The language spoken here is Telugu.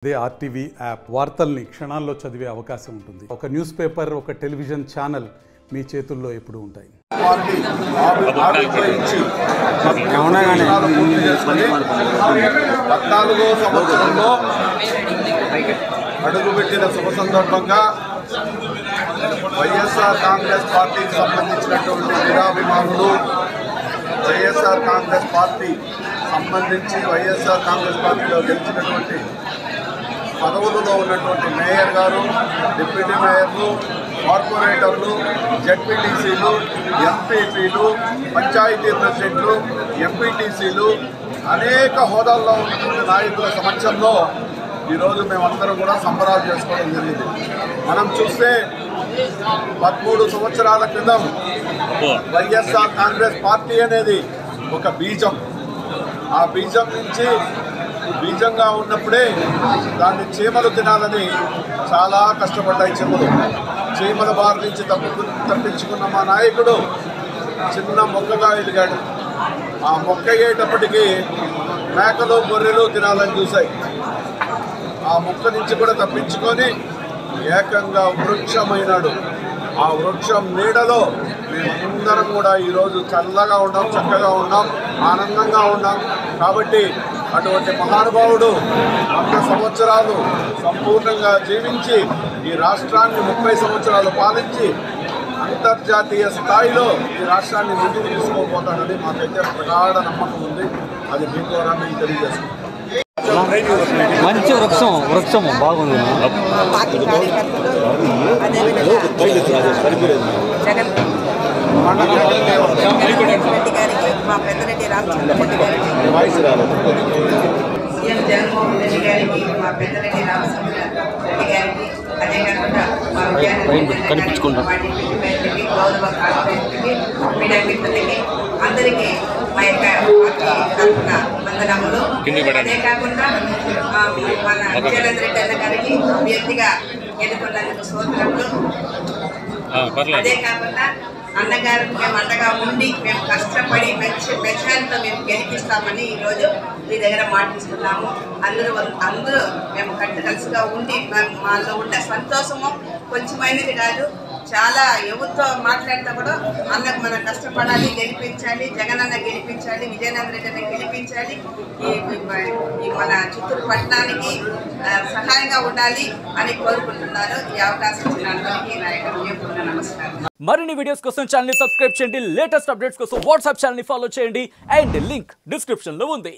అదే ఆర్టీవీ యాప్ వార్తల్ని క్షణాల్లో చదివే అవకాశం ఉంటుంది. ఒక న్యూస్ పేపర్, ఒక టెలివిజన్ ఛానల్ మీ చేతుల్లో ఎప్పుడూ ఉంటాయి. అడుగుపెట్టిన శుభ సందర్భంగా వైఎస్ఆర్ కాంగ్రెస్ పార్టీకి సంబంధించినటువంటి వీరాభిమానులు, వైఎస్ఆర్ కాంగ్రెస్ పార్టీ సంబంధించి వైఎస్ఆర్ కాంగ్రెస్ పార్టీలో గెలిచినటువంటి పదవులలో ఉన్నటువంటి మేయర్ గారు, డిప్యూటీ మేయర్లు, కార్పొరేటర్లు, జెడ్పీటీసీలు, ఎంపీపీలు, పంచాయతీ ప్రెసిడెంట్లు, ఎంపీటీసీలు, అనేక హోదాల్లో ఉన్నటువంటి నాయకుల సమక్షంలో ఈరోజు మేమందరం కూడా సంబరాలు చేసుకోవడం జరిగింది. మనం చూస్తే 13 సంవత్సరాల క్రితం వైఎస్ఆర్ కాంగ్రెస్ పార్టీ అనేది ఒక బీజం. ఆ బీజం నుంచి బీజంగా ఉన్నప్పుడే దాన్ని చీమలు తినాలని చాలా కష్టపడ్డాయి. చీమల బారి నుంచి తప్పించుకున్న మా నాయకుడు చిన్న మొక్కగా ఎదిగాడు. ఆ మొక్క అయ్యేటప్పటికీ మేకలు, గొర్రెలు తినాలని చూశాయి. ఆ మొక్క నుంచి కూడా తప్పించుకొని ఏకంగా వృక్షమైనాడు. ఆ వృక్షం నీడలో మేమందరం కూడా ఈరోజు చల్లగా ఉన్నాం, చక్కగా ఉన్నాం, ఆనందంగా ఉన్నాం. కాబట్టి అటువంటి మహానుభావుడు 100 సంవత్సరాలు సంపూర్ణంగా జీవించి ఈ రాష్ట్రాన్ని 30 సంవత్సరాలు పాలించి అంతర్జాతీయ స్థాయిలో ఈ రాష్ట్రాన్ని ముందుకు తీసుకోబోతాడని మాకైతే ప్రగాఢ నమ్మకం ఉంది. అది మీ ద్వారా మేము తెలియజేస్తున్నాం. మంచి వృక్షం బాగుంది. మా పెద్దరెడ్డి రామచంద్రరెడ్డి గారికి, సీఎం జగన్మోహన్ రెడ్డి గారికి, మా పెద్దరెడ్డి రామచంద్రరెడ్డి గారికి, అదే కాకుండా మా గౌరవ కార్పొరేటర్కి, మీడియా మిత్రులకి అందరికీ మా యొక్క పార్టీ తరఫున వందనములు. అదే కాకుండా మన విజయేంద్ర రెడ్డి అన్న గారికి అభ్యర్థిగా ఎన్నుకున్నందుకు స్తోత్రములు. అదే కాకుండా అన్నగారు మేము అండగా ఉండి మేము కష్టపడి మంచి మెజారిటీతో మేము గెలిపిస్తామని ఈరోజు మీ దగ్గర మాటిస్తున్నాము. అందరూ మేము కలిసిగా ఉండి మాలో ఉండే సంతోషము కొంచెమైనది కాదు. చాలా ఎవరితో మాట్లాడితే కూడా అన్నకు మనం కష్టపడాలి, గెలిపించాలి, జగన్ అన్న గెలిపించాలి, విజయనగరం రెడ్డి అన్న గెలిపించాలి, ఈ మన చిత్తూరు పట్టణానికి సహాయంగా ఉండాలి అని కోరుకుంటున్నారు. ఈ అవకాశం ఇచ్చిన అందరికీ నా యొక్క నమస్కారం. మరిన్ని వీడియోస్ కోసం ఛానల్ ని సబ్స్క్రైబ్ చేయండి. లేటెస్ట్ అప్డేట్స్ కోసం వాట్సాప్ ఛానల్ ని ఫాలో చేయండి. అండ్ లింక్ డిస్క్రిప్షన్ లో ఉంది.